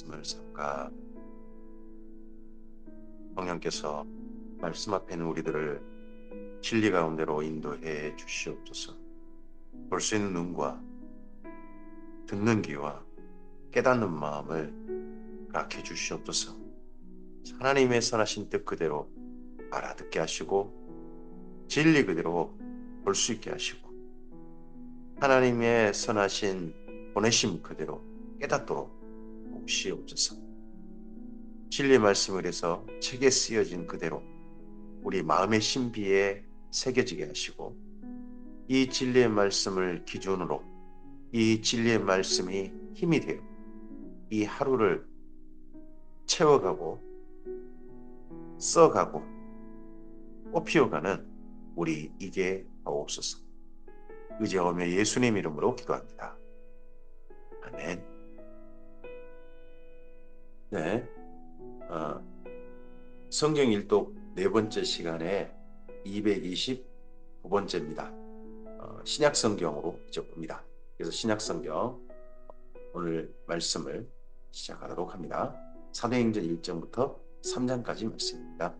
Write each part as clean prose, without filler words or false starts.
말씀을 삼가 성령께서 말씀 앞에 있는 우리들을 진리 가운데로 인도해 주시옵소서. 볼 수 있는 눈과 듣는 귀와 깨닫는 마음을 허락해 주시옵소서. 하나님의 선하신 뜻 그대로 알아듣게 하시고 진리 그대로 볼 수 있게 하시고 하나님의 선하신 보내심 그대로 깨닫도록 도우시옵소서. 진리 말씀을 해서 책에 쓰여진 그대로 우리 마음의 신비에 새겨지게 하시고 이 진리의 말씀을 기준으로 이 진리의 말씀이 힘이 되어 이 하루를 채워가고 써가고 꽃피워가는 우리 이게 하옵소서. 의지하오며 예수님 이름으로 기도합니다. 아멘. 네, 성경 일독 네 번째 시간에 229번째입니다. 신약 성경으로 이제 봅니다. 그래서 신약 성경 오늘 말씀을 시작하도록 합니다. 사도행전 1장부터 3장까지 말씀입니다.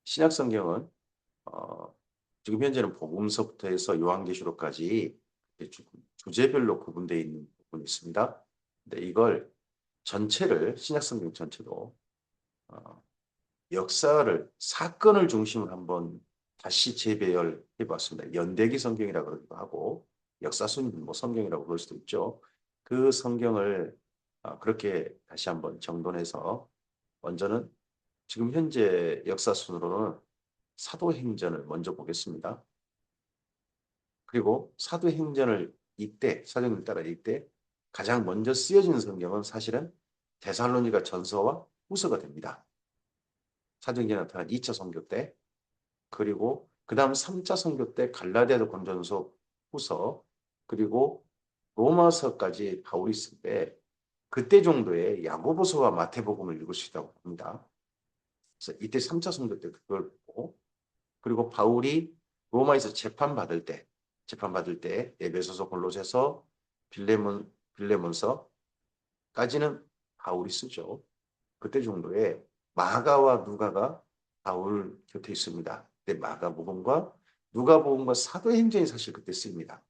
신약 성경은 지금 현재는 복음서부터 해서 요한계시록까지 주제별로 구분되어 있는 부분이 있습니다. 근데 이걸 전체를 신약 성경 전체도 역사를 사건을 중심으로 한번 다시 재배열해 봤습니다. 연대기 성경이라고 그러기도 하고 역사순 성경이라고 그럴 수도 있죠. 그 성경을 그렇게 다시 한번 정돈해서 먼저는 지금 현재 역사순으로는 사도행전을 먼저 보겠습니다. 그리고 사도행전을 사도행전 따라 이때 가장 먼저 쓰여진 성경은 사실은 데살로니가 전서와 후서가 됩니다. 사도행전에 나타난 2차 선교 때, 그리고 그 다음 3차 선교 때 갈라디아서 권전서 후서, 그리고 로마서까지 바울이 쓸 때 그때 정도의 야고보서와 마태복음을 읽을 수 있다고 봅니다. 그래서 이때 3차 선교 때 그걸 보고, 그리고 바울이 로마에서 재판받을 때 에베소서, 골로새서, 빌레몬서까지는 바울이 쓰죠. 그때 정도에 마가와 누가가 바울 곁에 있습니다. 근데 누가복음과 사도행전이 사실 그때 쓰입니다.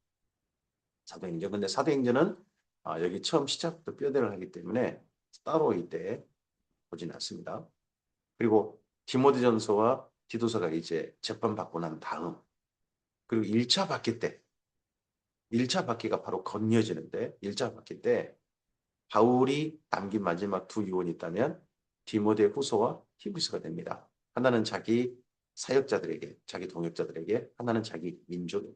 사도행전. 근데 사도행전은 여기 처음 시작부터 뼈대를 하기 때문에 따로 이때 보진 않습니다. 그리고 디모데전서와 디도서가 이제 재판받고 난 다음, 그리고 1차 박해 때 1차 박해가 바로 건너지는데 1차 박해 때 바울이 남긴 마지막 두 유언이 있다면 디모데 후서와 히브리서가 됩니다. 하나는 자기 사역자들에게, 자기 동역자들에게, 하나는 자기 민족에게.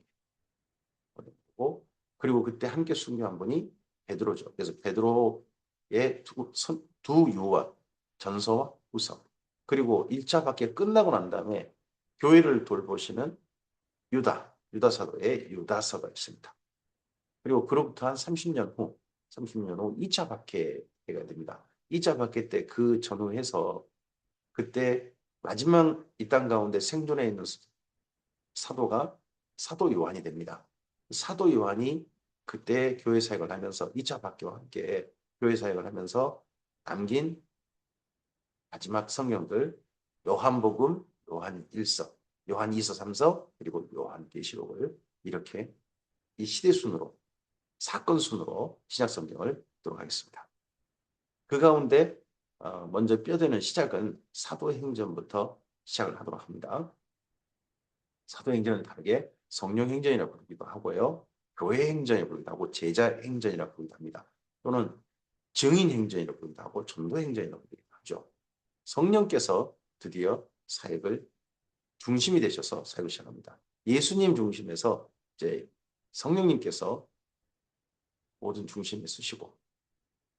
그리고 그때 함께 순교한 분이 베드로죠. 그래서 베드로의 두 유언, 전서와 후서. 그리고 1차 박해 끝나고 난 다음에 교회를 돌보시는 유다 사도의 유다서가 있습니다. 그리고 그로부터 한 30년 후 2차 박해가 됩니다. 2차 박해 때 그 전후해서 그때 마지막 이 땅 가운데 생존해 있는 사도가 사도 요한이 됩니다. 사도 요한이 그때 교회 사역을 하면서 2차 박해와 함께 교회 사역을 하면서 남긴 마지막 성경들 요한복음, 요한 1서, 요한 2서, 3서, 그리고 요한계시록을 이렇게 이 시대 순으로 사건 순으로 신약 성경을 보도록 하겠습니다. 그 가운데 먼저 뼈대는 시작은 사도행전부터 시작을 하도록 합니다. 사도행전은 다르게 성령행전이라고 부르기도 하고요. 교회행전이라고 부르기도 하고 제자행전이라고 부르기도 합니다. 또는 증인행전이라고 부르기도 하고 전도행전이라고 부르기도 하죠. 성령께서 드디어 사역을 중심이 되셔서 사역을 시작합니다. 예수님 중심에서 이제 성령님께서 모든 중심에 쓰시고,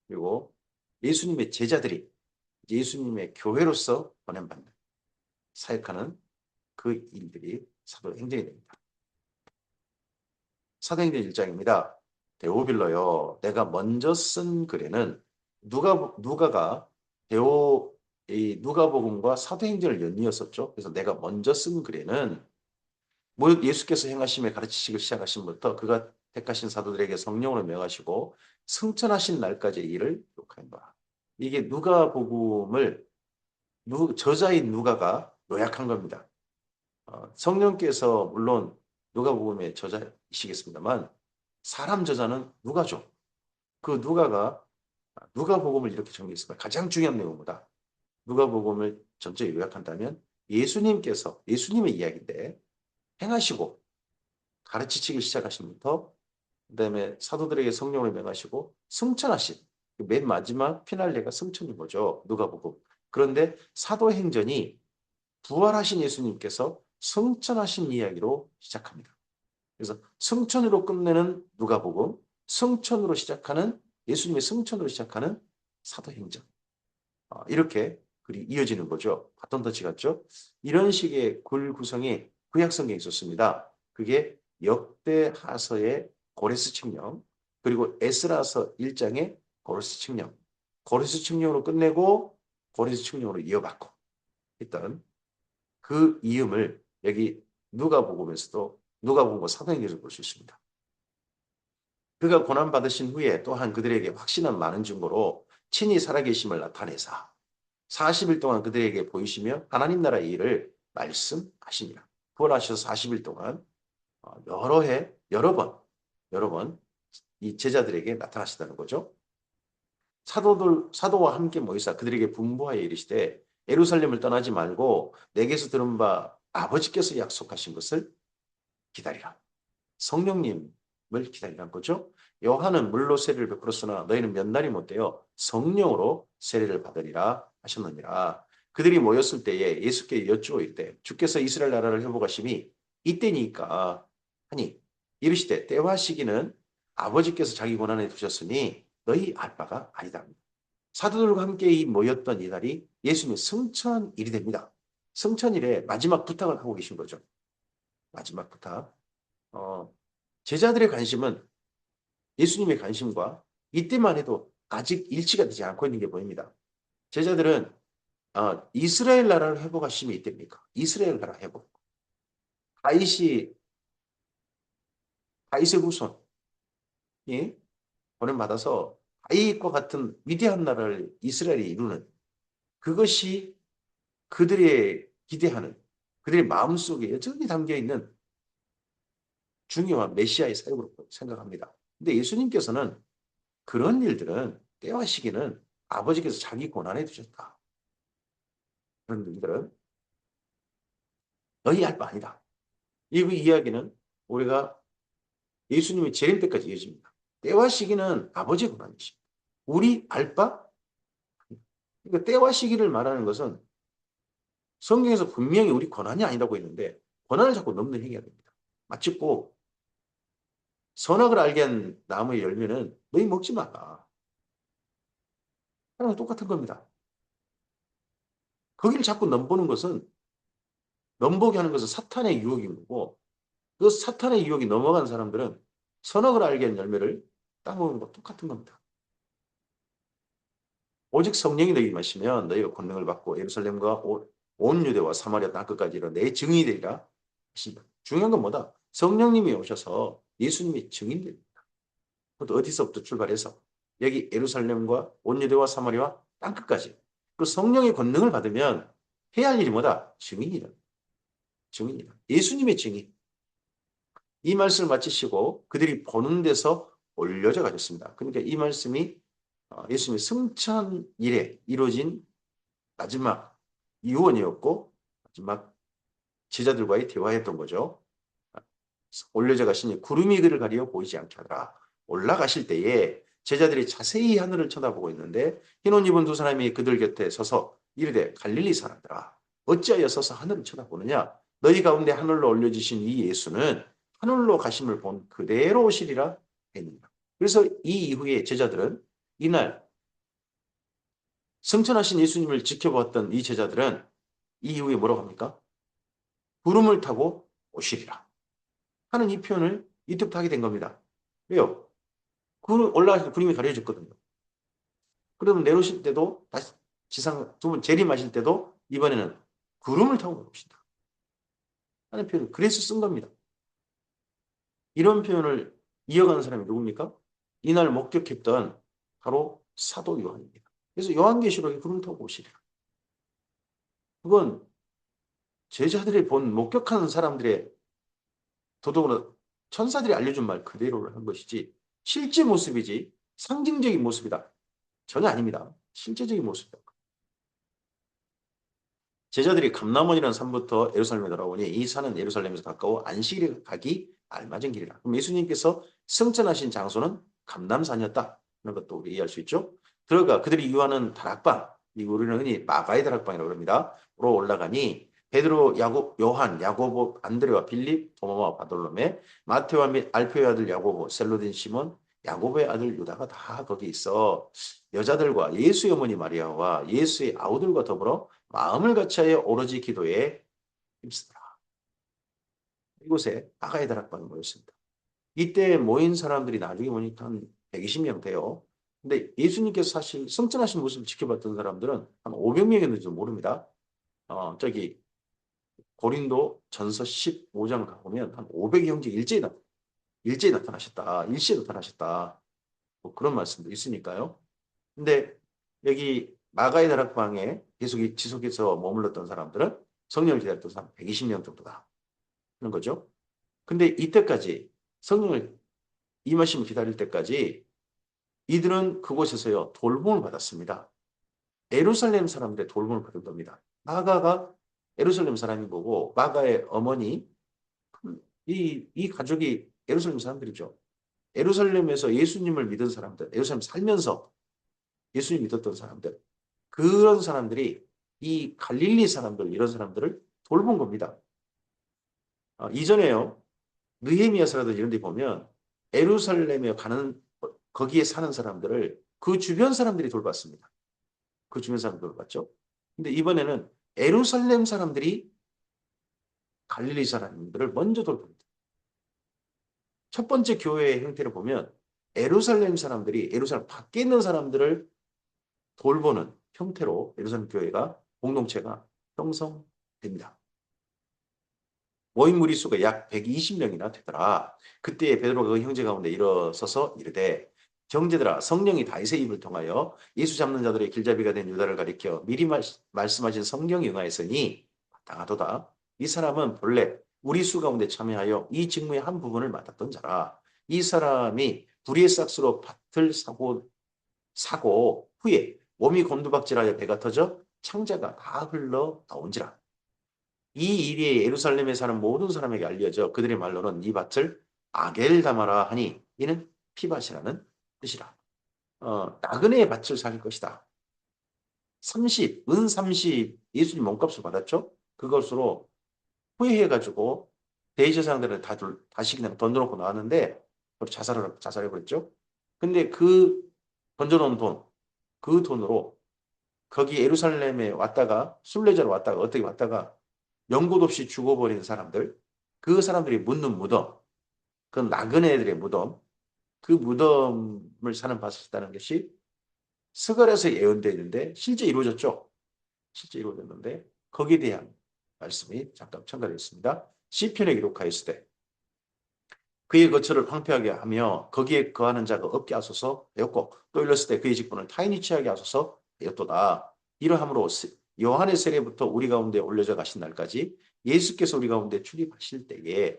그리고 예수님의 제자들이 예수님의 교회로서 보냄받는 사역하는 그 일들이 사도행전이 됩니다. 사도행전 1장입니다. 데오빌러여, 내가 먼저 쓴 글에는 누가가 이 누가복음과 사도행전을 연이었었죠. 그래서 내가 먼저 쓴 글에는 예수께서 행하심의 가르치시기 시작하신 부터 그가 택하신 사도들에게 성령으로 명하시고 승천하신 날까지의 일을 기록하였노라. 이게 누가복음을 저자인 누가가 요약한 겁니다. 성령께서 물론 누가복음의 저자이시겠습니다만 사람 저자는 누가죠. 그 누가가 누가복음을 이렇게 정리했습니다. 가장 중요한 내용보다 누가복음을 전체 요약한다면 예수님의 이야기인데 행하시고 가르치시기 시작하시면부터 그다음에 사도들에게 성령을 명하시고 승천하신 맨 마지막 피날레가 승천인 거죠. 누가복음. 그런데 사도행전이 부활하신 예수님께서 승천하신 이야기로 시작합니다. 그래서 승천으로 끝내는 누가복음, 승천으로 시작하는 예수님의 승천으로 시작하는 사도행전. 이렇게 글이 이어지는 거죠. 바톤터치 같죠? 이런 식의 글 구성이 구약 성경에 있었습니다. 그게 역대하서의 고레스 칙령, 그리고 에스라서 1장의 고레스 칙령, 고레스 칙령으로 끝내고 고레스 칙령으로 이어받고 했던 그 이음을 여기 누가복음에서도 누가복음과 사도행전에서 볼 수 있습니다. 그가 고난받으신 후에 또한 그들에게 확신한 많은 증거로 친히 살아계심을 나타내사 40일 동안 그들에게 보이시며 하나님 나라의 일을 말씀하시니라. 부활하셔서 40일 동안 여러 번 이 제자들에게 나타나시다는 거죠. 사도와 함께 모이사 그들에게 분부하여 이르시되 예루살렘을 떠나지 말고 내게서 들은 바 아버지께서 약속하신 것을 기다리라. 성령님을 기다리라는 거죠. 요한은 물로 세례를 베풀었으나 너희는 몇 날이 못되어 성령으로 세례를 받으리라 하셨느니라. 그들이 모였을 때에 예수께 여쭈어 이르되 주께서 이스라엘 나라를 회복하심이 이때니까 하니 이르시되 때와 시기는 아버지께서 자기 권한에 두셨으니 너희 알 바가 아니다. 사도들과 함께 모였던 이날이 예수님의 승천일이 됩니다. 승천일에 마지막 부탁을 하고 계신 거죠. 마지막 부탁. 제자들의 관심은 예수님의 관심과 이때만 해도 아직 일치가 되지 않고 있는 게 보입니다. 제자들은 이스라엘 나라를 회복하심이 이때입니까? 이스라엘 나라 회복. 다윗의 후손이 보냄받아서 다윗과 같은 위대한 나라를 이스라엘이 이루는 그것이 그들의 기대하는 그들의 마음속에 여전히 담겨있는 중요한 메시아의 사역으로 생각합니다. 근데 예수님께서는 그런 일들은 때와 시기는 아버지께서 자기 권한에 두셨다. 그런 일들은 너희 할 바 아니다. 이 이야기는 우리가 예수님의 재림 때까지 이어집니다. 때와 시기는 아버지의 권한이십니다. 우리 알 바? 그러니까 때와 시기를 말하는 것은 성경에서 분명히 우리 권한이 아니라고 했는데 권한을 자꾸 넘는 행위가 됩니다. 마치 꼭 선악을 알게 한 나무의 열매는 너희 먹지 마라. 하나랑 똑같은 겁니다. 거기를 자꾸 넘보는 것은 넘보게 하는 것은 사탄의 유혹인 거고 그 사탄의 유혹이 넘어간 사람들은 선악을 알게 한 열매를 따먹는 것 똑같은 겁니다. 오직 성령이 너희 임하시면 너희가 권능을 받고 예루살렘과 온 유대와 사마리아 땅끝까지 이르러 내 증인이 되리라 하신다. 중요한 건 뭐다? 성령님이 오셔서 예수님의 증인됩니다. 그것도 어디서부터 출발해서 여기 예루살렘과 온 유대와 사마리아 땅끝까지 그 성령의 권능을 받으면 해야 할 일이 뭐다? 증인이다. 증인이다. 예수님의 증인. 이 말씀을 마치시고 그들이 보는 데서 올려져 가셨습니다. 그러니까 이 말씀이 예수님의 승천일에 이루어진 마지막 유언이었고 마지막 제자들과의 대화였던 거죠. 올려져 가시니 구름이 그를 가리어 보이지 않게 하더라. 올라가실 때에 제자들이 자세히 하늘을 쳐다보고 있는데 흰 옷 입은 두 사람이 그들 곁에 서서 이르되 갈릴리 사람들아 어찌하여 서서 하늘을 쳐다보느냐 너희 가운데 하늘로 올려지신 이 예수는 하늘로 가심을 본 그대로 오시리라 했습니다. 그래서 이 이후에 제자들은 이날 승천하신 예수님을 지켜보았던 이 제자들은 이 이후에 뭐라고 합니까? 구름을 타고 오시리라 하는 이 표현을 이때부터 하게 된 겁니다. 왜요? 구름 올라가실 때 구름이 가려졌거든요. 그러면 내려오실 때도 다시 지상 두 번 재림하실 때도 이번에는 구름을 타고 오신다 하는 표현을 그래서 쓴 겁니다. 이런 표현을 이어가는 사람이 누굽니까? 이날 목격했던 바로 사도 요한입니다. 그래서 요한계시록에 구름 타고 오시리라. 그건 제자들이 본 목격하는 사람들의 더더구나 천사들이 알려준 말 그대로를 한 것이지 실제 모습이지 상징적인 모습이다. 전혀 아닙니다. 실제적인 모습이다. 제자들이 감람원이라는 산부터 예루살렘에 돌아오니 이 산은 예루살렘에서 가까워 안식일에 가기 알맞은 길이라. 그럼 예수님께서 승천하신 장소는 감람산이었다. 그런 것도 우리 이해할 수 있죠. 들어가 그들이 유하는 다락방, 이 우리는 흔히 마가의 다락방이라고 합니다. 로 올라가니 베드로, 야곱, 요한, 야고보, 안드레와 빌립, 도마와 바돌로메, 마테와 및 알페의 아들 야고보, 셀로딘 시몬, 야고보의 아들 유다가 다 거기 있어 여자들과 예수의 어머니 마리아와 예수의 아우들과 더불어 마음을 같이하여 오로지 기도에 힘쓰더라. 이곳에 아가야 다락방이 모였습니다. 이때 모인 사람들이 나중에 보니까 한 120명 돼요. 근데 예수님께서 사실 성천하신 모습을 지켜봤던 사람들은 한 500명이었는지도 모릅니다. 저기 고린도 전서 15장 가보면 한 500의 형제 일제히 나타나셨다. 일시에 나타나셨다. 뭐 그런 말씀도 있으니까요. 근데 여기 마가의 다락방에 계속 지속해서 머물렀던 사람들은 성령을 기다렸던 사람 120명 정도다. 그런 거죠. 근데 이때까지 성령을 임하심을 기다릴 때까지 이들은 그곳에서요 돌봄을 받았습니다. 예루살렘 사람들의 돌봄을 받은 겁니다. 마가가 예루살렘 사람인 거고 마가의 어머니 이 가족이 예루살렘 사람들이죠. 예루살렘에서 예수님을 믿은 사람들, 예루살렘 살면서 예수님 믿었던 사람들, 그런 사람들이 이 갈릴리 사람들, 이런 사람들을 돌본 겁니다. 이전에요, 느헤미야서라든지 이런 데 보면 예루살렘에 가는, 거기에 사는 사람들을 그 주변 사람들이 돌봤습니다. 그 주변 사람들 돌봤죠. 근데 이번에는 예루살렘 사람들이 갈릴리 사람들을 먼저 돌봅니다. 첫 번째 교회의 형태를 보면 예루살렘 사람들이 예루살렘 밖에 있는 사람들을 돌보는 형태로 예루살렘 교회가 공동체가 형성됩니다. 모인 무리수가 약 120명이나 되더라. 그때 베드로가 그 형제 가운데 일어서서 이르되 형제들아 성령이 다윗의 입을 통하여 예수 잡는 자들의 길잡이가 된 유다를 가리켜 미리 말씀하신 성경이 응하였으니 마땅하도다. 이 사람은 본래 우리 수 가운데 참여하여 이 직무의 한 부분을 맡았던 자라. 이 사람이 불의의 싹수로 밭을 사고 후에 몸이 곤두박질하여 배가 터져 창자가 다 흘러 나온지라. 이 일이 예루살렘에 사는 모든 사람에게 알려져 그들의 말로는 이 밭을 아겔다마라 하니 이는 피밭이라는 뜻이라. 나그네의 밭을 살 것이다. 30 예수님 몸값을 받았죠. 그것으로 후회해가지고 대제사장들은 다시 그냥 던져놓고 나왔는데 자살해버렸죠. 근데 그 던져놓은 돈, 그 돈으로 거기 예루살렘에 왔다가 순례자로 왔다가 어떻게 왔다가 연고도 없이 죽어버린 사람들, 그 사람들이 묻는 무덤, 그 나그네들의 무덤, 그 무덤을 사는 밭을 했다는 것이 스가랴서 예언되어 있는데 실제 이루어졌죠. 실제 이루어졌는데 거기에 대한 말씀이 잠깐 첨가되어 있습니다. 시편에 기록하였으되 그의 거처를 황폐하게 하며 거기에 거하는 자가 없게 하소서 하였고 또 일렀을 때 그의 직분을 타인이 취하게 하소서 하였도다. 이러함으로 요한의 세례부터 우리 가운데 올려져 가신 날까지 예수께서 우리 가운데 출입하실 때에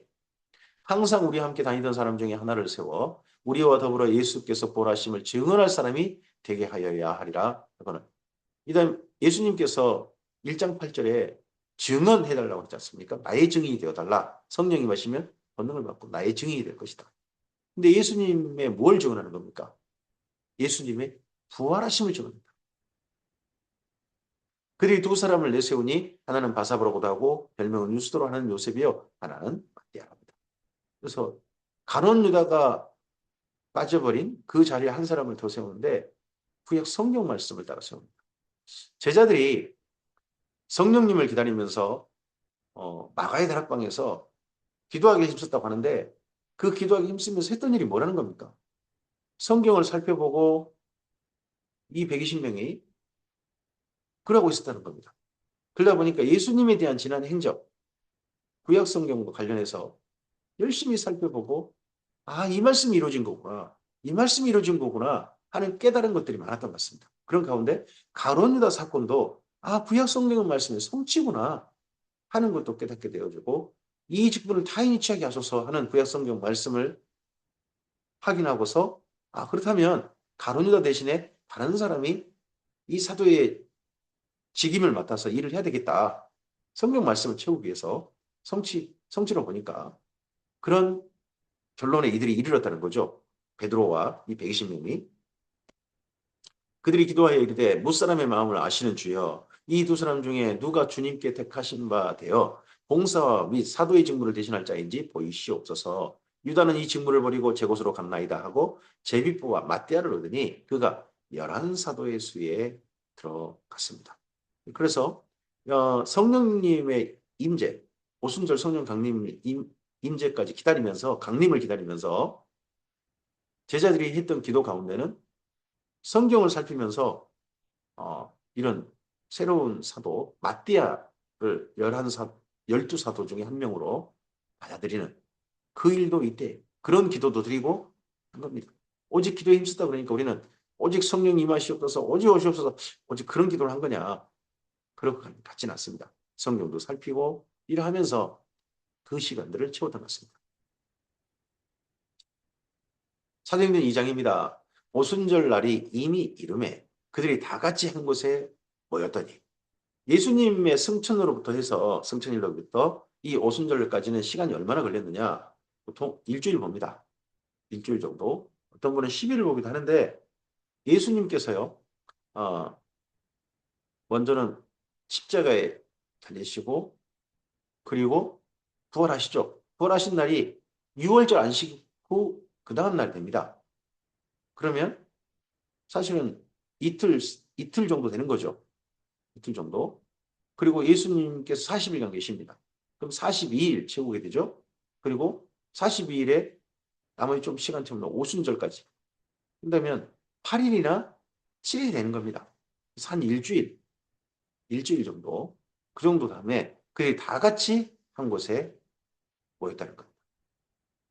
항상 우리와 함께 다니던 사람 중에 하나를 세워 우리와 더불어 예수께서 보라심을 증언할 사람이 되게 하여야 하리라. 이거는 이다음 예수님께서 1장 8절에 증언해달라고 했지 않습니까? 나의 증인이 되어달라. 성령이 마시면 권능을 받고 나의 증인이 될 것이다. 근데 예수님의 뭘 증언하는 겁니까? 예수님의 부활하심을 증언합니다. 그들이 두 사람을 내세우니 하나는 바사바라고도 하고 별명은 유스도로 하는 요셉이요 하나는 마띠아랍니다. 그래서 가룟 유다가 빠져버린 그 자리에 한 사람을 더 세우는데 구약 성경 말씀을 따라 세웁니다. 제자들이 성령님을 기다리면서 마가의 다락방에서 기도하기에 힘썼다고 하는데 그 기도하기 힘쓰면서 했던 일이 뭐라는 겁니까? 성경을 살펴보고 이 120명이 그러고 있었다는 겁니다. 그러다 보니까 예수님에 대한 지난 행적, 구약 성경과 관련해서 열심히 살펴보고 아, 이 말씀이 이루어진 거구나. 이 말씀이 이루어진 거구나 하는 깨달은 것들이 많았던 것 같습니다. 그런 가운데 가룟 유다 사건도 아, 구약 성경의 말씀이 성취구나 하는 것도 깨닫게 되어지고 이 직분을 타인이 취하게 하소서 하는 구약 성경 말씀을 확인하고서 아, 그렇다면 가룟 유다 대신에 다른 사람이 이 사도의 직임을 맡아서 일을 해야 되겠다. 성경 말씀을 채우기 위해서 성취로 보니까 그런 결론에 이들이 이르렀다는 거죠. 베드로와 이 120명이. 그들이 기도하여 이르되 무사람의 마음을 아시는 주여 이 두 사람 중에 누가 주님께 택하신 바 되어 봉사와 및 사도의 직무를 대신할 자인지 보이시옵소서. 유다는 이 직무를 버리고 제 곳으로 갔나이다 하고 제비포와 마띠아를 얻으니 그가 11사도의 수에 들어갔습니다. 그래서 성령님의 임재, 오순절 성령 강림 임재까지 기다리면서 강림을 기다리면서 제자들이 했던 기도 가운데는 성경을 살피면서 이런 새로운 사도 마띠아를 12사도 중에 한 명으로 받아들이는 그 일도 이때 그런 기도도 드리고 한 겁니다. 오직 기도에 힘쓰다 그러니까 우리는 오직 성령 임하시옵소서 오직 오시옵소서 오직 그런 기도를 한 거냐 그렇게 같지는 않습니다. 성경도 살피고 일하면서 그 시간들을 채웠던 것 같습니다. 사도행전 2장입니다. 오순절 날이 이미 이름에 그들이 다 같이 한 곳에 모였더니 예수님의 승천으로부터 해서 승천일로부터 이 오순절까지는 시간이 얼마나 걸렸느냐? 보통 일주일 봅니다. 일주일 정도. 어떤 분은 10일을 보기도 하는데 예수님께서요. 어, 먼저는 십자가에 달리시고 그리고 부활하시죠. 부활하신 날이 6월절 안식 후 그 다음 날 됩니다. 그러면 사실은 이틀 정도 되는 거죠. 이틀 정도. 그리고 예수님께서 40일간 계십니다. 그럼 42일 채우게 되죠. 그리고 42일에 나머지 좀 시간 채우면 오순절까지. 그러면 8일이나 7일이 되는 겁니다. 한 일주일 정도. 그 정도 다음에 그들이 다 같이 한 곳에 모였다는 겁니다.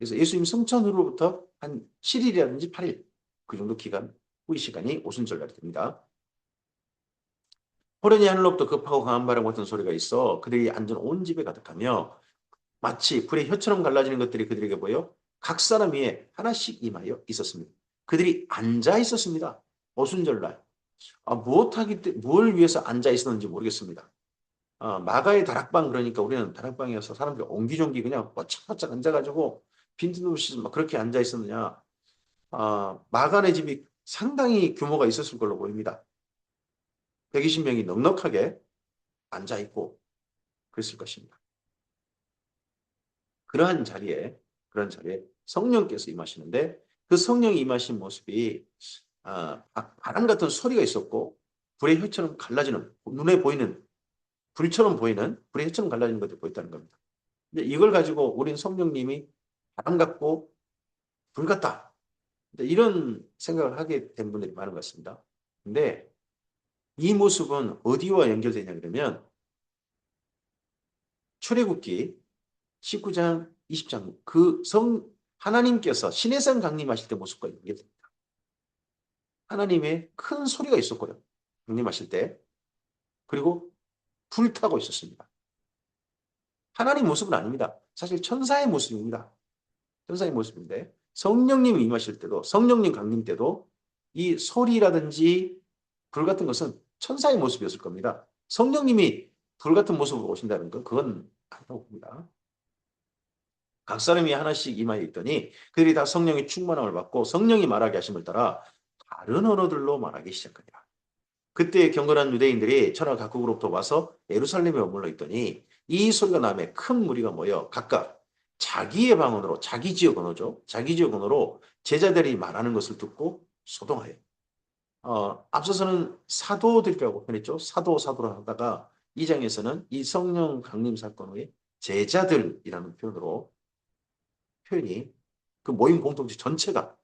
그래서 예수님 승천 후로부터 한 7일이라든지 8일 그 정도 기간 후의 시간이 오순절날이 됩니다. 호련히 하늘로부터 급하고 강한 바람 같은 소리가 있어 그들이 앉은 온 집에 가득하며 마치 불의 혀처럼 갈라지는 것들이 그들에게 보여 각 사람 위에 하나씩 임하여 있었습니다. 그들이 앉아 있었습니다. 오순절날. 뭘 위해서 앉아 있었는지 모르겠습니다. 마가의 다락방 그러니까 우리는 다락방이어서 사람들이 옹기종기 그냥 뻗짝뻗짝 앉아가지고 빈틈없이 막 그렇게 앉아 있었느냐. 마가네 집이 상당히 규모가 있었을 걸로 보입니다. 120명이 넉넉하게 앉아 있고 그랬을 것입니다. 그러한 자리에 성령께서 임하시는데 그 성령이 임하신 모습이 바람 같은 소리가 있었고 불의 혀처럼 갈라지는 눈에 보이는 불처럼 보이는 불의 혀처럼 갈라지는 것들이 보였다는 겁니다. 근데 이걸 가지고 우린 성령님이 바람 같고 불 같다. 이런 생각을 하게 된 분들이 많은 것 같습니다. 근데 이 모습은 어디와 연결되냐 그러면 출애굽기 19장, 20장 하나님께서 시내산 강림하실 때 모습과 연결됩니다. 하나님의 큰 소리가 있었고요. 강림하실 때. 그리고 불타고 있었습니다. 하나님 모습은 아닙니다. 사실 천사의 모습입니다. 천사의 모습인데 성령님이 임하실 때도 성령님 강림 때도 이 소리라든지 불 같은 것은 천사의 모습이었을 겁니다. 성령님이 불 같은 모습으로 오신다는 건 그건 아니라고 봅니다. 각 사람이 하나씩 임하여 있더니 그들이 다 성령의 충만함을 받고 성령이 말하게 하심을 따라 다른 언어들로 말하기 시작하니라. 그때 경건한 유대인들이 천하 각국으로부터 와서 예루살렘에 머물러 있더니 이 소리가 나매 큰 무리가 모여 각각 자기의 방언으로 자기 지역 언어죠. 자기 지역 언어로 제자들이 말하는 것을 듣고 소동하여. 앞서서는 사도들이라고 표현했죠. 사도로 하다가 이 장에서는 이 성령 강림 사건 후에 제자들이라는 표현이 그 모임 공동체 전체가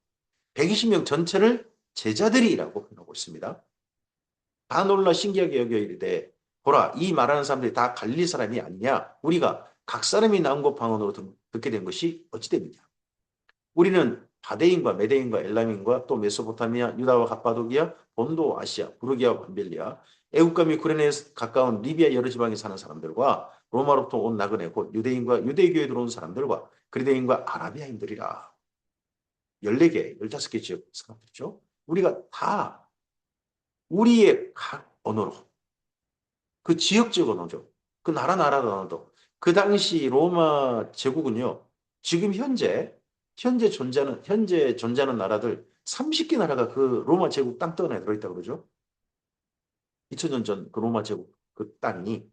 120명 전체를 제자들이라고 표현하고 있습니다. 다 놀라 신기하게 여겨 이르되 보라 이 말하는 사람들이 다 갈릴리 사람이 아니냐 우리가 각 사람이 나온 것 방언으로 듣게 된 것이 어찌 됩니까? 우리는 바데인과 메데인과 엘람인과 또 메소포타미아, 유다와 갑바도기아, 본도, 아시아, 부르기아와 밤빌리아, 애국과 및 구레네에 가까운 리비아 여러 지방에 사는 사람들과 로마로부터 온 나그네 곧 유대인과 유대교에 들어온 사람들과 그리스인과 아라비아인들이라. 14개, 15개 지역 사람들이죠. 우리가 다 우리의 각 언어로 그 지역적 언어죠. 그 나라 언어도. 그 당시 로마 제국은요. 지금 현재 존재하는 나라들 30개 나라가 그 로마 제국 땅덩어리에 들어있다고 그러죠. 2000년 전 그 로마 제국 그 땅이.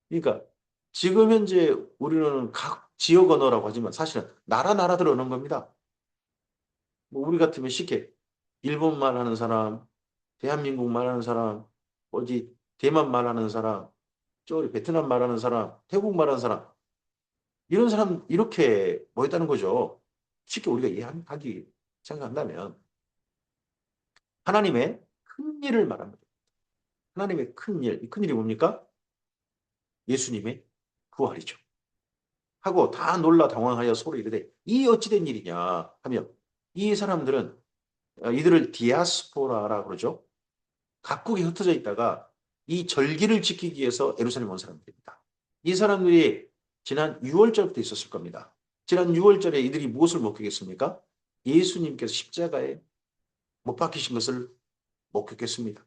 그러니까 지금 현재 우리는 각 지역 언어라고 하지만 사실은 나라들 언어인 겁니다. 뭐 우리 같으면 쉽게 일본 말하는 사람, 대한민국 말하는 사람, 어디 대만 말하는 사람, 저 베트남 말하는 사람, 태국 말하는 사람, 이런 사람 이렇게 모였다는 거죠. 쉽게 우리가 이해하기 생각한다면 하나님의 큰 일을 말합니다. 하나님의 큰 일, 이 큰 일이 뭡니까? 예수님의 부활이죠. 하고 다 놀라 당황하여 서로 이르되 이 어찌된 일이냐 하며 이 사람들은 이들을 디아스포라라 그러죠. 각국에 흩어져 있다가 이 절기를 지키기 위해서 예루살렘 온 사람들입니다. 이 사람들이 지난 6월절부터 있었을 겁니다. 지난 6월절에 이들이 무엇을 목격했습니까? 예수님께서 십자가에 못 박히신 것을 목격했습니다.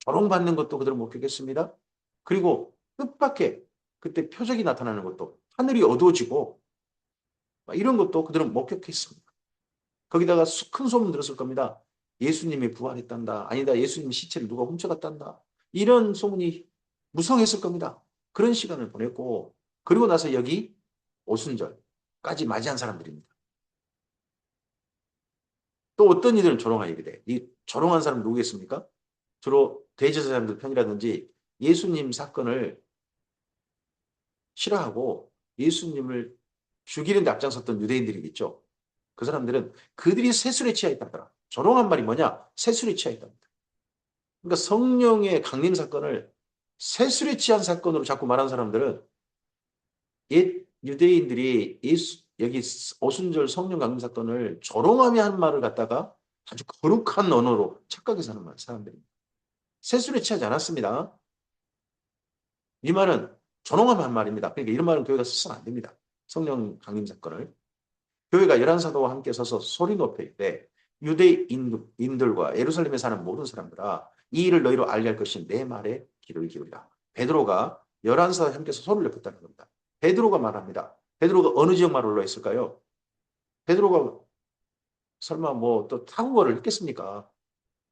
조롱받는 것도 그들은 목격했습니다. 그리고 뜻밖의 그때 표적이 나타나는 것도 하늘이 어두워지고 이런 것도 그들은 목격했습니다. 거기다가 큰 소문 들었을 겁니다. 예수님이 부활했단다. 아니다. 예수님 시체를 누가 훔쳐갔단다. 이런 소문이 무성했을 겁니다. 그런 시간을 보냈고 그리고 나서 여기 오순절까지 맞이한 사람들입니다. 또 어떤 이들은 조롱하게 돼. 이 조롱한 사람 누구겠습니까? 주로 대제사장들 편이라든지 예수님 사건을 싫어하고 예수님을 죽이는 데 앞장섰던 유대인들이겠죠. 그 사람들은 그들이 세술에 취해 있다더라. 조롱한 말이 뭐냐? 세술에 취해 있답니다. 그러니까 성령의 강림 사건을 세술에 취한 사건으로 자꾸 말하는 사람들은 옛 유대인들이 여기 오순절 성령 강림 사건을 조롱하며 한 말을 갖다가 아주 거룩한 언어로 착각해서 하는 사람들입니다. 세술에 취하지 않았습니다. 이 말은 조롱하며 한 말입니다. 그러니까 이런 말은 교회가 써서는 안 됩니다. 성령 강림 사건을. 교회가 열한 사도와 함께 서서 소리 높여 이르되 유대인들과 예루살렘에 사는 모든 사람들아 이 일을 너희로 알게 할 것이 내 말에 귀를 기울이라. 베드로가 열한 사도와 함께 소리를 높였다는 겁니다. 베드로가 말합니다. 베드로가 어느 지역 말로 했을까요? 베드로가 설마 뭐 또 타국어를 했겠습니까?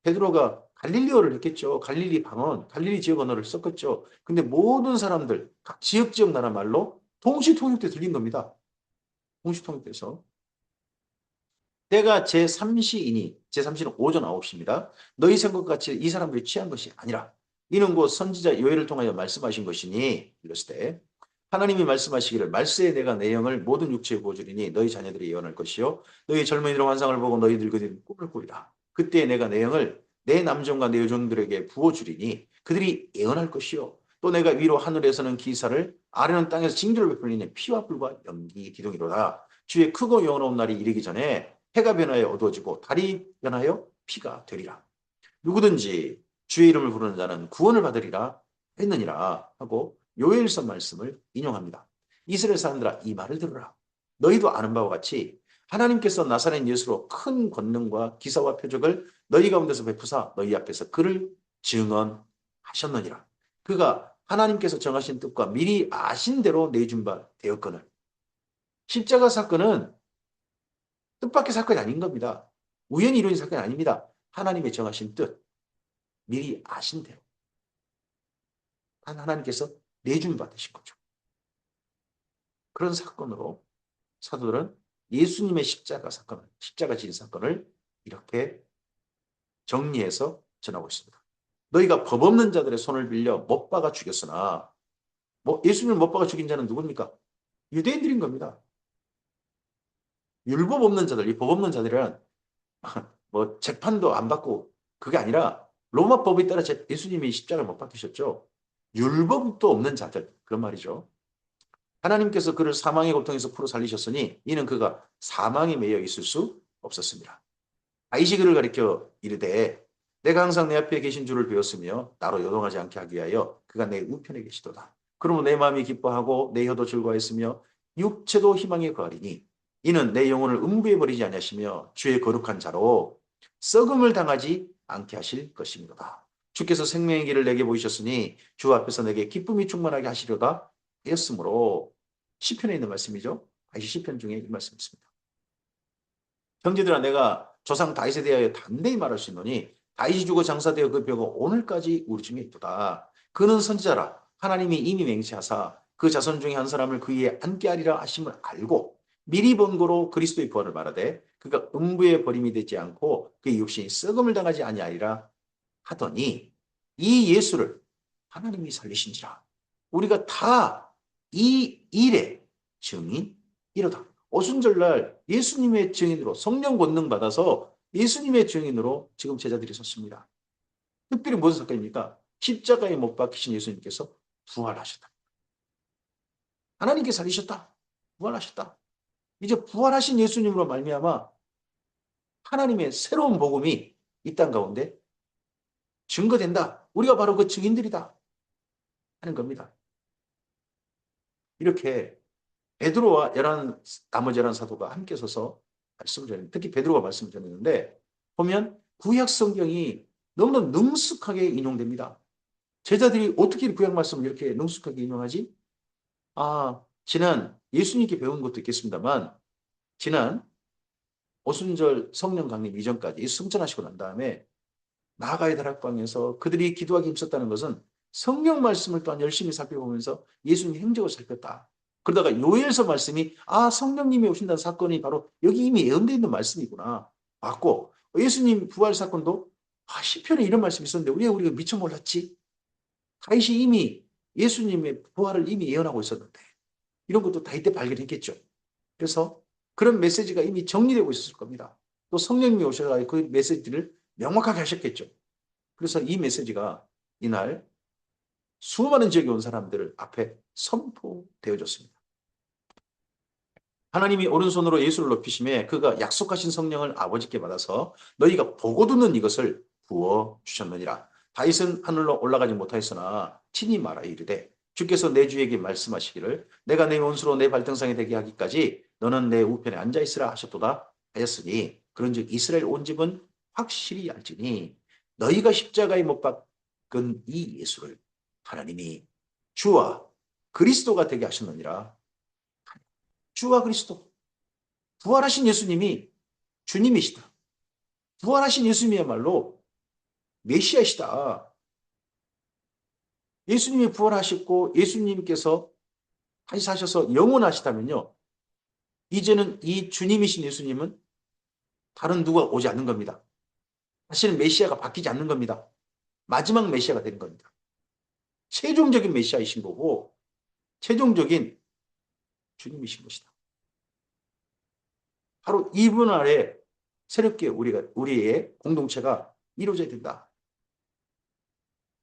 베드로가 갈릴리어를 했겠죠. 갈릴리 방언, 갈릴리 지역 언어를 썼겠죠. 근데 모든 사람들, 각 지역 나라 말로 동시통역돼 들린 겁니다. 동시통역돼서. 때가 제3시이니 제3시는 오전 9시입니다. 너희 생각같이 이 사람들이 취한 것이 아니라 이는 곧 선지자 요엘을 통하여 말씀하신 것이니 이랬을 때 하나님이 말씀하시기를 말세에 내가 내 영을 모든 육체에 부어주리니 너희 자녀들이 예언할 것이요 너희 젊은이들 환상을 보고 너희 늙은이들은 꿈을 꾸리라. 그때 내가 내 영을 내 남종과 내 여종들에게 부어주리니 그들이 예언할 것이요 또 내가 위로 하늘에서는 기사를 아래는 땅에서 징조를 베풀리니 피와 불과 연기 기둥이로다. 주의 크고 영원한 날이 이르기 전에 해가 변하여 어두워지고 달이 변하여 피가 되리라. 누구든지 주의 이름을 부르는 자는 구원을 받으리라 했느니라 하고 요엘서 말씀을 인용합니다. 이스라엘 사람들아 이 말을 들으라. 너희도 아는 바와 같이 하나님께서 나사렛 예수로 큰 권능과 기사와 표적을 너희 가운데서 베푸사 너희 앞에서 그를 증언하셨느니라. 그가 하나님께서 정하신 뜻과 미리 아신 대로 내준 바 되었거늘. 십자가 사건은 뜻밖의 사건이 아닌 겁니다. 우연히 이루어진 사건이 아닙니다. 하나님의 정하신 뜻, 미리 아신 대로 하나님께서 내준 바 되신 거죠. 그런 사건으로 사도들은 예수님의 십자가 사건을, 십자가 진 사건을 이렇게 정리해서 전하고 있습니다. 너희가 법 없는 자들의 손을 빌려 못 박아 죽였으나 예수님을 못 박아 죽인 자는 누굽니까? 유대인들인 겁니다. 율법 없는 자들, 이 법 없는 자들은 뭐 재판도 안 받고 그게 아니라 로마 법에 따라 예수님이 십자가를 못 박히셨죠. 율법도 없는 자들 그런 말이죠. 하나님께서 그를 사망의 고통에서 풀어 살리셨으니 이는 그가 사망에 매여 있을 수 없었습니다. 다윗이 그를 가리켜 이르되 내가 항상 내 앞에 계신 줄을 배웠으며 나로 요동하지 않게 하기 위하여 그가 내 우편에 계시도다. 그러므로 내 마음이 기뻐하고 내 혀도 즐거워했으며 육체도 희망에 거하리니 이는 내 영혼을 음부에 버리지 아니하시며 주의 거룩한 자로 썩음을 당하지 않게 하실 것입니다. 주께서 생명의 길을 내게 보이셨으니 주 앞에서 내게 기쁨이 충만하게 하시려다 하였으므로 시편에 있는 말씀이죠. 다시 시편 중에 이 말씀이 있습니다. 형제들아 내가 조상 다윗에 대하여 담대히 말할 수 있노니 다윗이 죽어 장사되어 그 뼈가 오늘까지 우리 중에 있도다. 그는 선지자라 하나님이 이미 맹세하사 그 자손 중에 한 사람을 그 위에 앉게 하리라 하심을 알고 미리 본고로 그리스도의 부활을 말하되 그가 음부에 버림이 되지 않고 그의 육신이 썩음을 당하지 아니하리라 하더니 이 예수를 하나님이 살리신지라 우리가 다 이 일의 증인이로다. 오순절날 예수님의 증인으로 성령 권능 받아서 예수님의 증인으로 지금 제자들이 섰습니다. 특별히 무슨 사건입니까? 십자가에 못 박히신 예수님께서 부활하셨다. 하나님께 살리셨다. 부활하셨다. 이제 부활하신 예수님으로 말미암아 하나님의 새로운 복음이 이 땅 가운데 증거된다. 우리가 바로 그 증인들이다 하는 겁니다. 이렇게 베드로와 나머지 11 사도가 함께 서서 말씀을 전했는데 특히 베드로가 말씀을 전했는데 보면 구약 성경이 너무나 능숙하게 인용됩니다. 제자들이 어떻게 구약 말씀을 이렇게 능숙하게 인용하지? 지난 예수님께 배운 것도 있겠습니다만 지난 오순절 성령 강림 이전까지 예수 승천하시고 난 다음에 나아가의 다락방에서 그들이 기도하기 힘썼다는 것은 성경 말씀을 또한 열심히 살펴보면서 예수님의 행적을 살폈다. 그러다가 요엘서 말씀이 성령님이 오신다는 사건이 바로 여기 이미 예언되어 있는 말씀이구나. 맞고 예수님 부활 사건도 시편에 이런 말씀이 있었는데 왜 우리가 미처 몰랐지? 다윗이 이미 예수님의 부활을 이미 예언하고 있었는데 이런 것도 다윗 때 발견했겠죠. 그래서 그런 메시지가 이미 정리되고 있었을 겁니다. 또 성령님이 오셔서 그 메시지를 명확하게 하셨겠죠. 그래서 이 메시지가 이날 수많은 지역에 온 사람들 앞에 선포되어졌습니다. 하나님이 오른손으로 예수를 높이심에 그가 약속하신 성령을 아버지께 받아서 너희가 보고 듣는 이것을 부어주셨느니라. 다윗은 하늘로 올라가지 못하였으나 친히 말하 이르되 주께서 내 주에게 말씀하시기를 내가 내 원수로 내 발등상에 되게 하기까지 너는 내 우편에 앉아있으라 하셨도다 하였으니 그런즉 이스라엘 온 집은 확실히 알지니 너희가 십자가에 못 박은 이 예수를 하나님이 주와 그리스도가 되게 하셨느니라. 주와 그리스도. 부활하신 예수님이 주님이시다. 부활하신 예수님이야말로 메시아이시다. 예수님이 부활하셨고 예수님께서 다시 사셔서 영원하시다면요. 이제는 이 주님이신 예수님은 다른 누가 오지 않는 겁니다. 사실은 메시아가 바뀌지 않는 겁니다. 마지막 메시아가 되는 겁니다. 최종적인 메시아이신 거고 최종적인 주님이신 것이다. 바로 이분 아래 새롭게 우리의 공동체가 이루어져야 된다.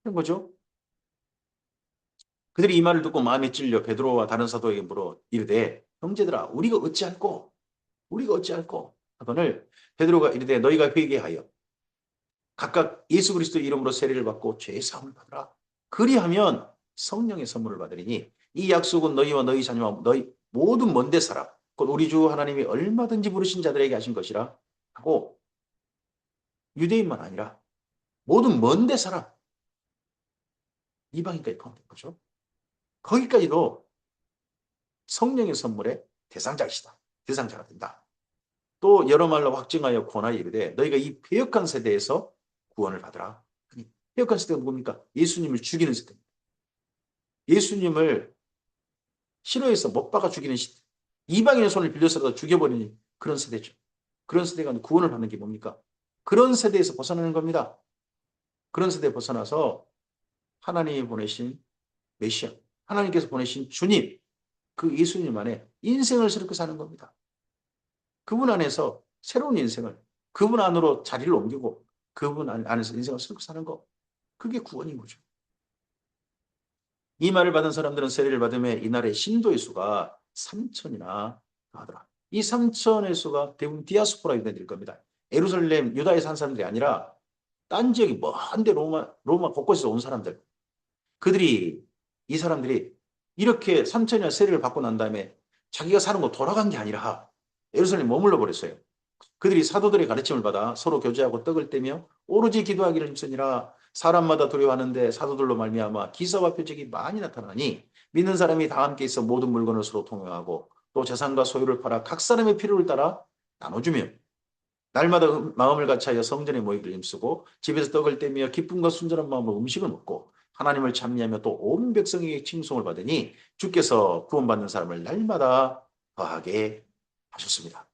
그런 거죠. 그들이 이 말을 듣고 마음에 찔려 베드로와 다른 사도에게 물어 이르되 형제들아 우리가 어찌할꼬 하거늘 베드로가 이르되 너희가 회개하여 각각 예수 그리스도의 이름으로 세례를 받고 죄의 사함을 받으라. 그리하면 성령의 선물을 받으리니 이 약속은 너희와 너희 자녀와 너희 모든 먼데 사람 곧 우리 주 하나님이 얼마든지 부르신 자들에게 하신 것이라 하고 유대인만 아니라 모든 먼데 사람 이방인까지 포함된 거죠. 거기까지도 성령의 선물의 대상자가 된다. 또 여러 말로 확증하여 권하여 이르되 너희가 이 패역한 세대에서 구원을 받으라. 아니, 패역한 세대가 누굽니까? 예수님을 죽이는 세대입니다. 예수님을 실로에서 못 박아 죽이는 시대. 이방인의 손을 빌려서라도 죽여버리는 그런 세대죠. 그런 세대가 구원을 받는 게 뭡니까? 그런 세대에서 벗어나는 겁니다. 그런 세대에 벗어나서 하나님이 보내신 메시아, 하나님께서 보내신 주님, 그 예수님 안에 인생을 새롭게 사는 겁니다. 그분 안에서 새로운 인생을, 그분 안으로 자리를 옮기고 그분 안에서 인생을 새롭게 사는 것, 그게 구원인 거죠. 이 말을 받은 사람들은 세례를 받으며 이날의 신도의 수가 3천이나 하더라. 이 3천의 수가 대부분 디아스포라 유대인일 겁니다. 예루살렘, 유다에 산 사람들이 아니라 딴 지역이 먼데 로마 곳곳에서 온 사람들. 그들이, 이 사람들이 이렇게 3천이나 세례를 받고 난 다음에 자기가 사는 곳 돌아간 게 아니라 예루살렘에 머물러 버렸어요. 그들이 사도들의 가르침을 받아 서로 교제하고 떡을 떼며 오로지 기도하기를 힘쓰니라. 사람마다 두려워하는데 사도들로 말미암아 기사와 표적이 많이 나타나니 믿는 사람이 다 함께 있어 모든 물건을 서로 통용하고 또 재산과 소유를 팔아 각 사람의 필요를 따라 나눠주며 날마다 마음을 같이하여 성전에 모이기를 힘쓰고 집에서 떡을 떼며 기쁨과 순전한 마음으로 음식을 먹고 하나님을 찬미하며 또 온 백성에게 칭송을 받으니 주께서 구원받는 사람을 날마다 더하게 하셨습니다.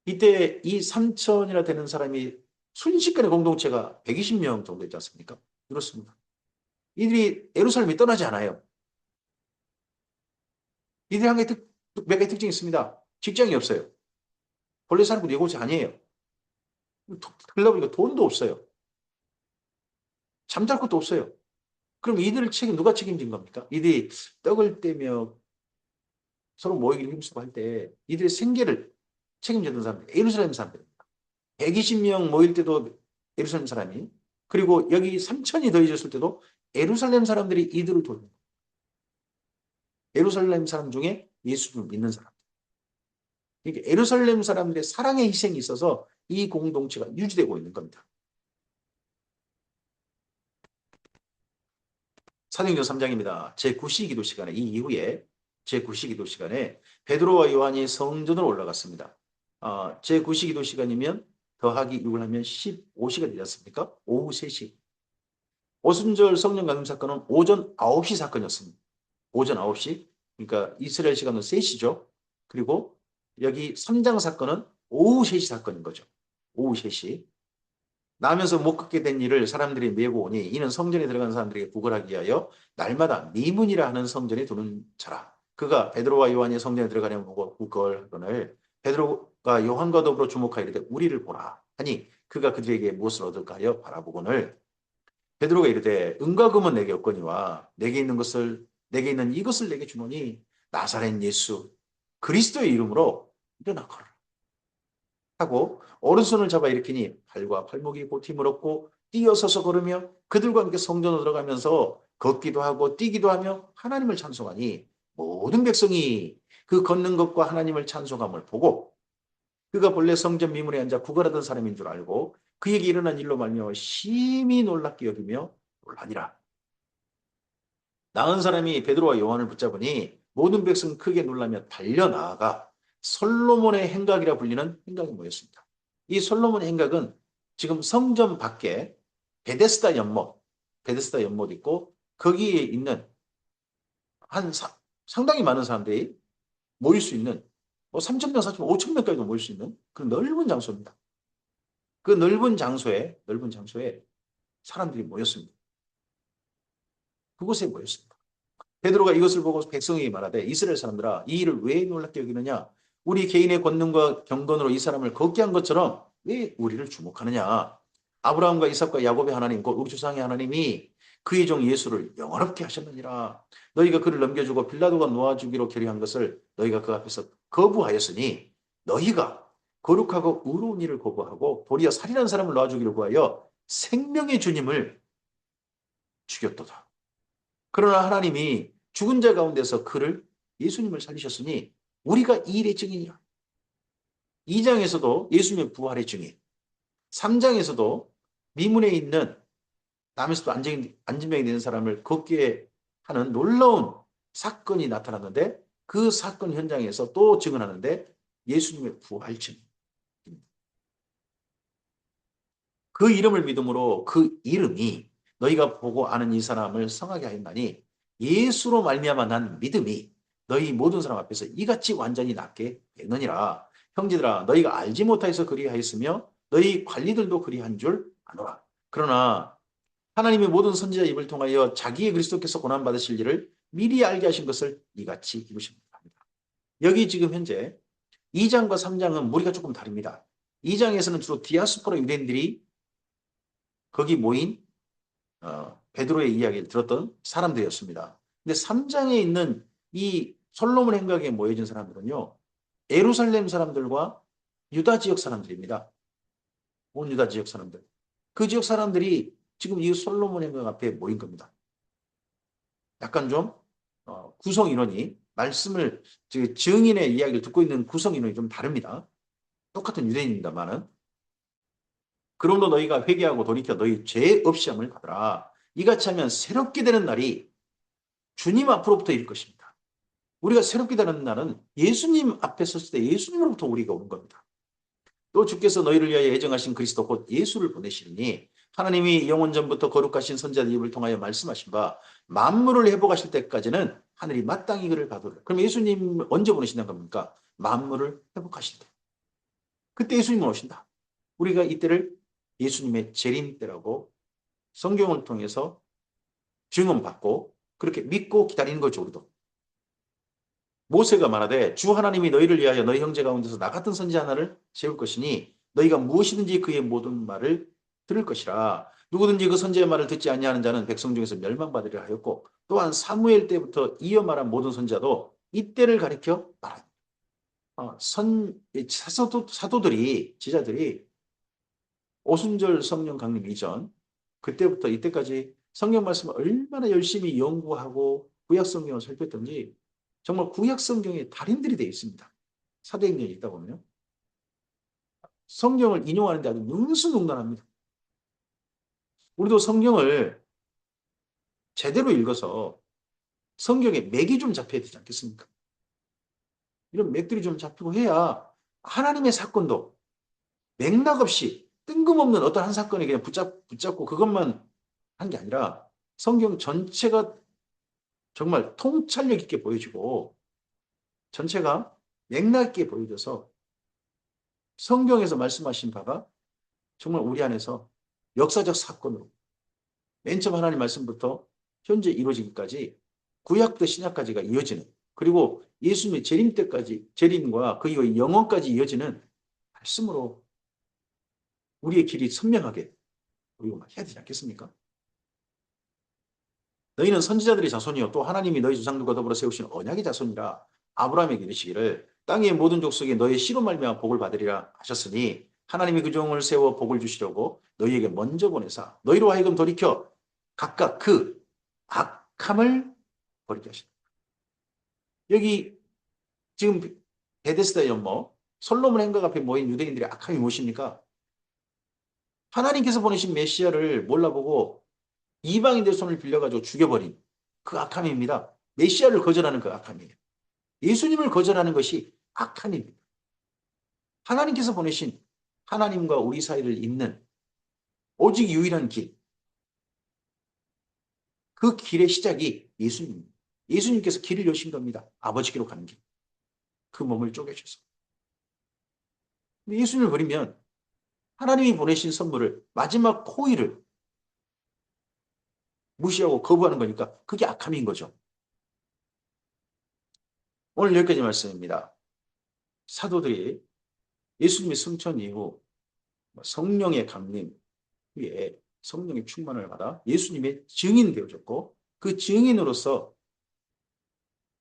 이때 이 3천이나 되는 사람이 순식간에 공동체가 120명 정도 있지 않습니까? 그렇습니다. 이들이 예루살렘이 떠나지 않아요. 이들이 몇 가지 특징이 있습니다. 직장이 없어요. 본래 사는 곳 이곳이 아니에요. 그러다 보니까 돈도 없어요. 잠잘 것도 없어요. 그럼 이들을 누가 책임진 겁니까? 이들이 떡을 떼며 서로 모이기를 힘쓰고 할 때 이들의 생계를 책임지는 사람들, 예루살렘 사람들입니다. 120명 모일 때도 예루살렘 사람이, 그리고 여기 3천이 더해졌을 때도 예루살렘 사람들이 이들을 돕는 거예요. 예루살렘 사람 중에 예수를 믿는 사람. 그러니까 예루살렘 사람들의 사랑의 희생이 있어서 이 공동체가 유지되고 있는 겁니다. 사도행전 3장입니다. 제9시기도 시간에, 이 이후에 제9시기도 시간에 베드로와 요한이 성전으로 올라갔습니다. 제9시기도 시간이면 더하기 6을 하면 15시가 되지 않습니까? 오후 3시. 오순절 성령 강림 사건은 오전 9시 사건이었습니다. 오전 9시. 그러니까 이스라엘 시간은 3시죠. 그리고 여기 3장 사건은 오후 3시 사건인 거죠. 오후 3시. 나면서 못 걷게 된 일을 사람들이 메고 오니 이는 성전에 들어간 사람들에게 구걸하기 위하여 날마다 미문이라 하는 성전에 두는 자라. 그가 베드로와 요한이 성전에 들어가려면 보고 구걸하거늘 베드로가 요한과 더불어 주목하여 이르되 우리를 보라 하니 그가 그들에게 무엇을 얻을까 하여 바라보거늘 베드로가 이르되 은과 금은 내게 없거니와 내게 있는 이것을 내게 주노니 나사렛 예수 그리스도의 이름으로 일어나 걸어라 하고 오른손을 잡아 일으키니 팔과 팔목이 곧 힘을 얻고 뛰어서서 걸으며 그들과 함께 성전으로 들어가면서 걷기도 하고 뛰기도 하며 하나님을 찬송하니 모든 백성이 그 걷는 것과 하나님을 찬송함을 보고 그가 본래 성전 미문에 앉아 구걸하던 사람인 줄 알고 그에게 일어난 일로 말미암아 심히 놀랍게 여기며 놀라니라. 나은 사람이 베드로와 요한을 붙잡으니 모든 백성 크게 놀라며 달려나아가 솔로몬의 행각이라 불리는 행각이 모였습니다. 이 솔로몬의 행각은 지금 성전 밖에 베데스다 연못 있고 거기에 있는 상당히 많은 사람들이 모일 수 있는 3,000명, 4,000명, 5,000명까지도 모일 수 있는 그런 넓은 장소입니다. 그 넓은 장소에 사람들이 모였습니다. 그곳에 모였습니다. 베드로가 이것을 보고 백성에게 말하되 이스라엘 사람들아 이 일을 왜 놀랍게 여기느냐 우리 개인의 권능과 경건으로 이 사람을 걷게 한 것처럼 왜 우리를 주목하느냐 아브라함과 이삭과 야곱의 하나님 곧 우리 조상의 하나님이 그의 종 예수를 영원롭게 하셨느니라 너희가 그를 넘겨주고 빌라도가 놓아주기로 결의한 것을 너희가 그 앞에서 거부하였으니 너희가 거룩하고 의로운 일을 거부하고 도리어 살인한 사람을 놓아주기를 구하여 생명의 주님을 죽였도다. 그러나 하나님이 죽은 자 가운데서 그를 예수님을 살리셨으니 우리가 이 일의 증인이라. 2장에서도 예수님의 부활의 증인, 3장에서도 미문에 있는 남에서도 안진병이 되는 사람을 걷게 하는 놀라운 사건이 나타났는데 그 사건 현장에서 또 증언하는데 예수님의 부활 증인. 그 이름을 믿음으로 그 이름이 너희가 보고 아는 이 사람을 성하게 하였나니 예수로 말미암아 난 믿음이 너희 모든 사람 앞에서 이같이 완전히 낫게 되느니라. 형제들아 너희가 알지 못하여서 그리하였으며 너희 관리들도 그리한 줄 아노라. 그러나 하나님의 모든 선지자 입을 통하여 자기의 그리스도께서 고난받으실 일을 미리 알게 하신 것을 이같이 이루십니다. 여기 지금 현재 2장과 3장은 무리가 조금 다릅니다. 2장에서는 주로 디아스포라 유대인들이 거기 모인 베드로의 이야기를 들었던 사람들이었습니다. 근데 3장에 있는 이 솔로몬 행각에 모여진 사람들은요. 예루살렘 사람들과 유다 지역 사람들입니다. 온 유다 지역 사람들. 그 지역 사람들이 지금 이 솔로몬 행각 앞에 모인 겁니다. 약간 좀 구성 인원이 말씀을 증인의 이야기를 듣고 있는 구성 인원이 좀 다릅니다. 똑같은 유대인입니다만은 그러므로 너희가 회개하고 돌이켜 너희 죄 없이 함을 받으라. 이같이 하면 새롭게 되는 날이 주님 앞으로부터 일 것입니다. 우리가 새롭게 되는 날은 예수님 앞에 섰을 때 예수님으로부터 우리가 오는 겁니다. 또 주께서 너희를 위하여 예정하신 그리스도 곧 예수를 보내시니 하나님이 영원 전부터 거룩하신 선지자의 입을 통하여 말씀하신 바 만물을 회복하실 때까지는 하늘이 마땅히 그를 받으라. 그럼 예수님 언제 보내신다는 겁니까? 만물을 회복하실 때. 그때 예수님은 오신다. 우리가 이때를 예수님의 재림 때라고 성경을 통해서 증언받고 그렇게 믿고 기다리는 거죠. 우리도. 모세가 말하되 주 하나님이 너희를 위하여 너희 형제 가운데서 나 같은 선지 하나를 세울 것이니 너희가 무엇이든지 그의 모든 말을 들을 것이라. 누구든지 그 선지의 말을 듣지 아니하는 자는 백성 중에서 멸망받으리라 하였고 또한 사무엘 때부터 이어 말한 모든 선지자도 이때를 가리켜 말합니다. 사도들이 지자들이 오순절 성령 강림 이전 그때부터 이때까지 성경 말씀을 얼마나 열심히 연구하고 구약 성경을 살폈던지 정말 구약 성경의 달인들이 되어 있습니다. 사도행전에 있다 보면 성경을 인용하는데 아주 능수능란합니다. 우리도 성경을 제대로 읽어서 성경에 맥이 좀 잡혀야 되지 않겠습니까? 이런 맥들이 좀 잡히고 해야 하나님의 사건도 맥락 없이 뜬금없는 어떤 한 사건에 그냥 붙잡고 그것만 한 게 아니라 성경 전체가 정말 통찰력 있게 보여지고 전체가 맥락 있게 보여져서 성경에서 말씀하신 바가 정말 우리 안에서 역사적 사건으로 맨 처음 하나님 말씀부터 현재 이루어지기까지 구약부터 신약까지가 이어지는 그리고 예수님의 재림 때까지 재림과 그 이후에 영원까지 이어지는 말씀으로 우리의 길이 선명하게 우리가 해야 되지 않겠습니까? 너희는 선지자들의 자손이요 또 하나님이 너희 조상들과 더불어 세우신 언약의 자손이라 아브라함에게 이르시기를 땅의 모든 족속이 너희 씨로 말미암아 복을 받으리라 하셨으니 하나님이 그 종을 세워 복을 주시려고 너희에게 먼저 보내사 너희로 하여금 돌이켜 각각 그 악함을 버리게 하신다. 여기 지금 베데스다 연못 솔로몬 행각 앞에 모인 유대인들의 악함이 무엇입니까? 하나님께서 보내신 메시아를 몰라보고 이방인들 손을 빌려가지고 죽여버린 그 악함입니다. 메시아를 거절하는 그 악함이에요. 예수님을 거절하는 것이 악함입니다. 하나님께서 보내신 하나님과 우리 사이를 잇는 오직 유일한 길. 그 길의 시작이 예수님입니다. 예수님께서 길을 여신 겁니다. 아버지께로 가는 길. 그 몸을 쪼개셔서. 예수님을 버리면 하나님이 보내신 선물을 마지막 코일을 무시하고 거부하는 거니까 그게 악함인 거죠. 오늘 여기까지 말씀입니다. 사도들이 예수님의 승천 이후 성령의 강림 후에 성령의 충만을 받아 예수님의 증인 되어졌고 그 증인으로서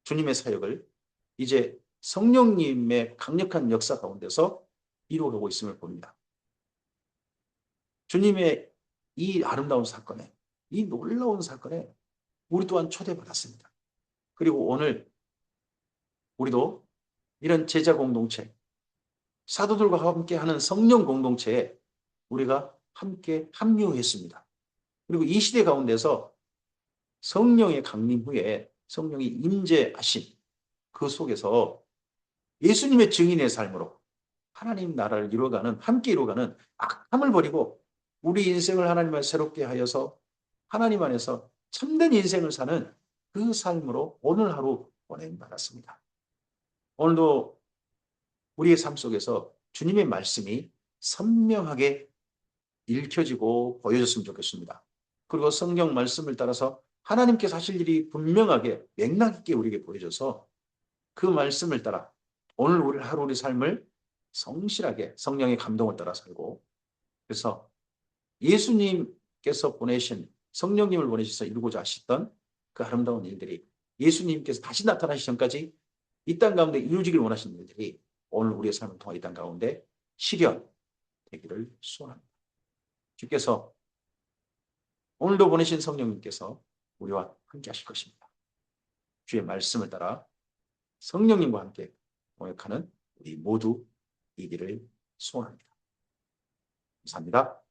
주님의 사역을 이제 성령님의 강력한 역사 가운데서 이루어가고 있음을 봅니다. 주님의 이 아름다운 사건에 이 놀라운 사건에 우리 또한 초대받았습니다. 그리고 오늘 우리도 이런 제자 공동체 사도들과 함께하는 성령 공동체에 우리가 함께 합류했습니다. 그리고 이 시대 가운데서 성령의 강림 후에 성령이 임재하신 그 속에서 예수님의 증인의 삶으로 하나님 나라를 이루어가는 함께 이루어가는 악함을 버리고 우리 인생을 하나님 안에 새롭게 하여서 하나님 안에서 참된 인생을 사는 그 삶으로 오늘 하루 보냄받았습니다. 오늘도 우리의 삶 속에서 주님의 말씀이 선명하게 읽혀지고 보여졌으면 좋겠습니다. 그리고 성경 말씀을 따라서 하나님께서 하실 일이 분명하게 맥락 있게 우리에게 보여져서 그 말씀을 따라 오늘 우리 하루 우리 삶을 성실하게 성령의 감동을 따라 살고 그래서 예수님께서 보내신 성령님을 보내셔서 이루고자 하셨던 그 아름다운 일들이 예수님께서 다시 나타나시기 전까지 이 땅 가운데 이루어지길 원하시는 일들이 오늘 우리의 삶을 통해 이 땅 가운데 실현되기를 소원합니다. 주께서 오늘도 보내신 성령님께서 우리와 함께 하실 것입니다. 주의 말씀을 따라 성령님과 함께 동역하는 우리 모두 이기를 소원합니다. 감사합니다.